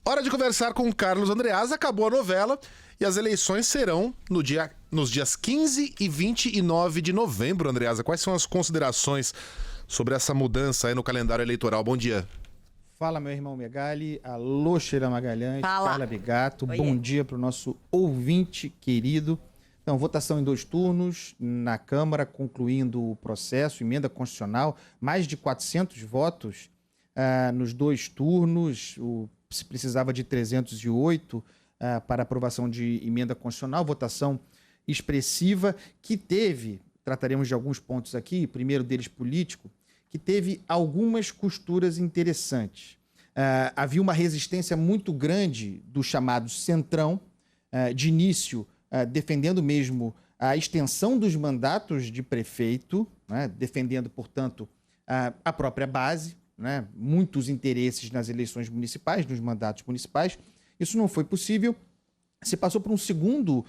Hora de conversar com o Carlos Andreasa. Acabou a novela e as eleições serão nos dias 15 e 29 de novembro, Andreasa. Quais são as considerações sobre essa mudança aí no calendário eleitoral? Bom dia. Fala, meu irmão Megali. Alô, Sheila Magalhães. Fala. Carla Bigato. Oiê. Bom dia para o nosso ouvinte querido. Então, votação em 2 turnos na Câmara, concluindo o processo, emenda constitucional, mais de 400 votos nos 2 turnos. Se precisava de 308 para aprovação de emenda constitucional, votação expressiva que teve, trataremos de alguns pontos aqui, primeiro deles político, que teve algumas costuras interessantes. Havia uma resistência muito grande do chamado Centrão, de início defendendo mesmo a extensão dos mandatos de prefeito, né, defendendo, portanto, a própria base, né, muitos interesses nas eleições municipais, nos mandatos municipais. Isso não foi possível. Se passou por um segundo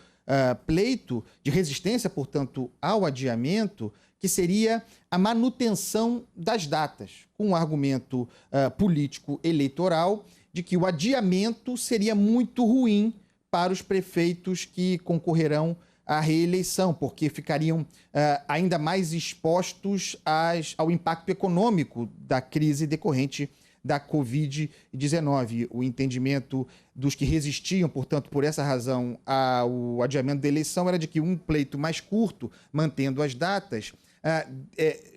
pleito de resistência, portanto, ao adiamento, que seria a manutenção das datas, com um argumento político eleitoral de que o adiamento seria muito ruim para os prefeitos que concorrerão à reeleição, porque ficariam ainda mais expostos ao impacto econômico da crise decorrente da Covid-19. O entendimento dos que resistiam, portanto, por essa razão, ao adiamento da eleição era de que um pleito mais curto, mantendo as datas,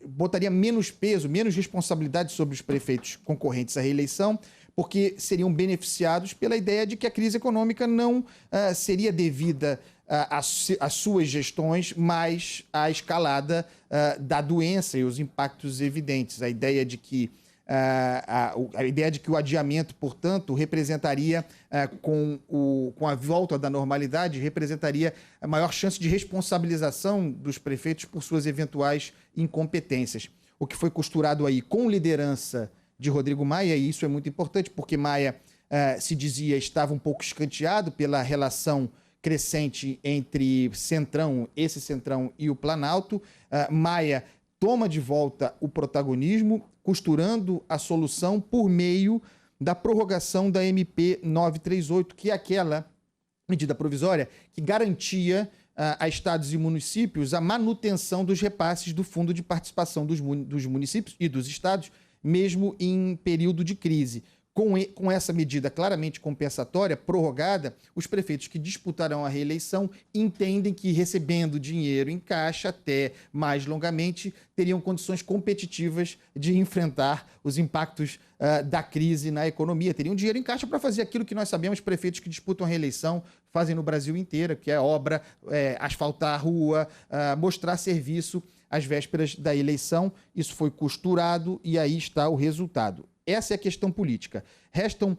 botaria menos peso, menos responsabilidade sobre os prefeitos concorrentes à reeleição, porque seriam beneficiados pela ideia de que a crise econômica não seria devida às suas gestões, mas à escalada da doença e os impactos evidentes. A ideia de que o adiamento, portanto, representaria, com a volta da normalidade, representaria a maior chance de responsabilização dos prefeitos por suas eventuais incompetências. O que foi costurado aí com liderança de Rodrigo Maia, e isso é muito importante, porque Maia, se dizia, estava um pouco escanteado pela relação crescente entre esse Centrão e o Planalto. Maia toma de volta o protagonismo, costurando a solução por meio da prorrogação da MP 938, que é aquela medida provisória que garantia a estados e municípios a manutenção dos repasses do Fundo de Participação dos municípios e dos estados, mesmo em período de crise. Com essa medida claramente compensatória, prorrogada, os prefeitos que disputarão a reeleição entendem que, recebendo dinheiro em caixa até mais longamente, teriam condições competitivas de enfrentar os impactos da crise na economia. Teriam dinheiro em caixa para fazer aquilo que nós sabemos prefeitos que disputam a reeleição fazem no Brasil inteiro, que é obra, asfaltar a rua, mostrar serviço às vésperas da eleição. Isso foi costurado e aí está o resultado. Essa é a questão política. Restam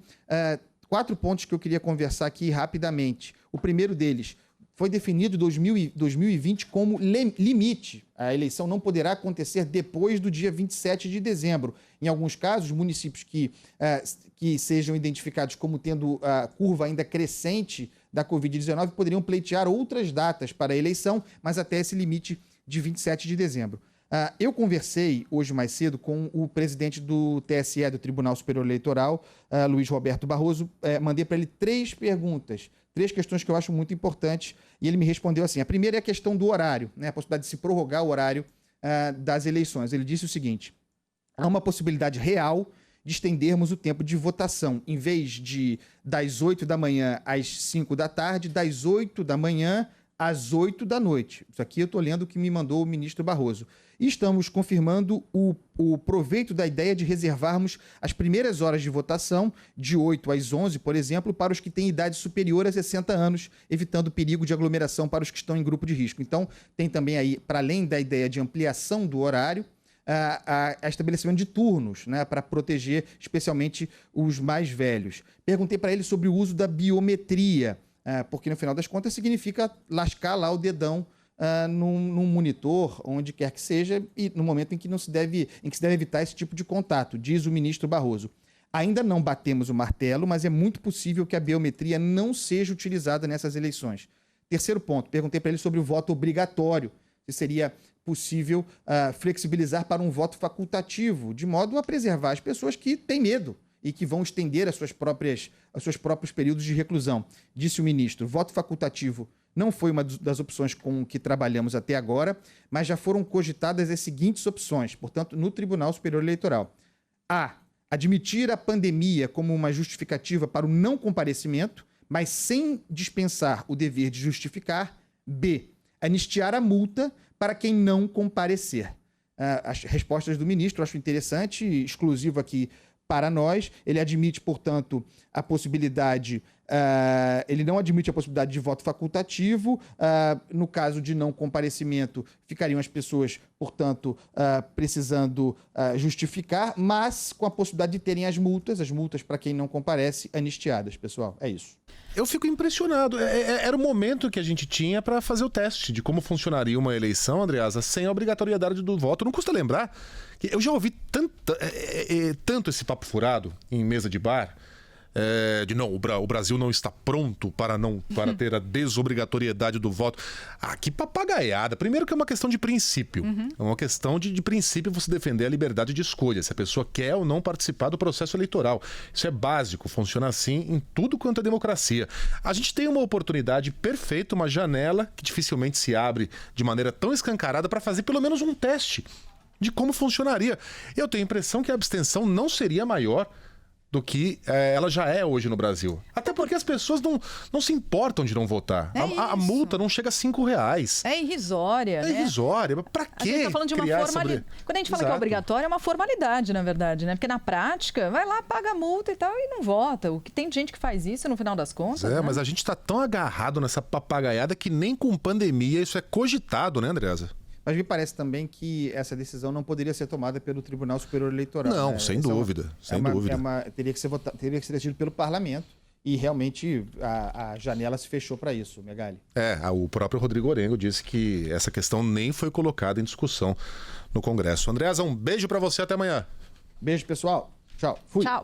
4 pontos que eu queria conversar aqui rapidamente. O primeiro deles, foi definido 2020 como limite. A eleição não poderá acontecer depois do dia 27 de dezembro. Em alguns casos, municípios que sejam identificados como tendo a curva ainda crescente da Covid-19 poderiam pleitear outras datas para a eleição, mas até esse limite de 27 de dezembro. Eu conversei hoje mais cedo com o presidente do TSE, do Tribunal Superior Eleitoral, Luiz Roberto Barroso. Mandei para ele 3 perguntas, 3 questões que eu acho muito importantes, e ele me respondeu assim. A primeira é a questão do horário, né, a possibilidade de se prorrogar o horário das eleições. Ele disse o seguinte: há uma possibilidade real de estendermos o tempo de votação, em vez das 8 da manhã às 5 da tarde, das 8 da manhã às 8 da noite. Isso aqui eu estou lendo o que me mandou o ministro Barroso. E estamos confirmando o proveito da ideia de reservarmos as primeiras horas de votação, de 8 às 11, por exemplo, para os que têm idade superior a 60 anos, evitando perigo de aglomeração para os que estão em grupo de risco. Então, tem também aí, para além da ideia de ampliação do horário, a estabelecimento de turnos, né, para proteger especialmente os mais velhos. Perguntei para ele sobre o uso da biometria, porque no final das contas significa lascar lá o dedão num monitor, onde quer que seja, e no momento em que se deve evitar esse tipo de contato, diz o ministro Barroso. Ainda não batemos o martelo, mas é muito possível que a biometria não seja utilizada nessas eleições. Terceiro ponto, perguntei para ele sobre o voto obrigatório, se seria possível flexibilizar para um voto facultativo, de modo a preservar as pessoas que têm medo e que vão estender os seus próprios períodos de reclusão. Disse o ministro, voto facultativo não foi uma das opções com que trabalhamos até agora, mas já foram cogitadas as seguintes opções, portanto, no Tribunal Superior Eleitoral. A. Admitir a pandemia como uma justificativa para o não comparecimento, mas sem dispensar o dever de justificar. B. Anistiar a multa para quem não comparecer. As respostas do ministro eu acho interessante, exclusivo aqui para nós. Ele admite, portanto, a possibilidade... ele não admite a possibilidade de voto facultativo. No caso de não comparecimento, ficariam as pessoas, portanto, precisando justificar, mas com a possibilidade de terem as multas para quem não comparece, anistiadas, pessoal. É isso. Eu fico impressionado. Era o momento que a gente tinha para fazer o teste de como funcionaria uma eleição, Andreasa, sem a obrigatoriedade do voto. Não custa lembrar que eu já ouvi tanto esse papo furado em mesa de bar, de não, o Brasil não está pronto para ter a desobrigatoriedade do voto. Que papagaiada. Primeiro que é uma questão de princípio. É uma questão de princípio você defender a liberdade de escolha, se a pessoa quer ou não participar do processo eleitoral. Isso é básico, funciona assim em tudo quanto é democracia. A gente tem uma oportunidade perfeita, uma janela que dificilmente se abre de maneira tão escancarada para fazer pelo menos um teste de como funcionaria. Eu tenho a impressão que a abstenção não seria maior do que ela já é hoje no Brasil. Até porque as pessoas não se importam de não votar. A multa não chega a R$5. É irrisória, né? É irrisória. Pra quê? A gente tá falando de uma formalidade. Quando a gente fala que é obrigatório, é uma formalidade, na verdade, né? Porque na prática, vai lá, paga a multa e tal e não vota. O que tem gente que faz isso no final das contas, né? Mas a gente tá tão agarrado nessa papagaiada que nem com pandemia isso é cogitado, né, Andreasa? Mas me parece também que essa decisão não poderia ser tomada pelo Tribunal Superior Eleitoral. Não, sem dúvida. Teria que ser decidido pelo Parlamento. E realmente a janela se fechou para isso, Megali. O próprio Rodrigo Orengo disse que essa questão nem foi colocada em discussão no Congresso. Andreasa, um beijo para você, até amanhã. Beijo, pessoal. Tchau. Fui. Tchau.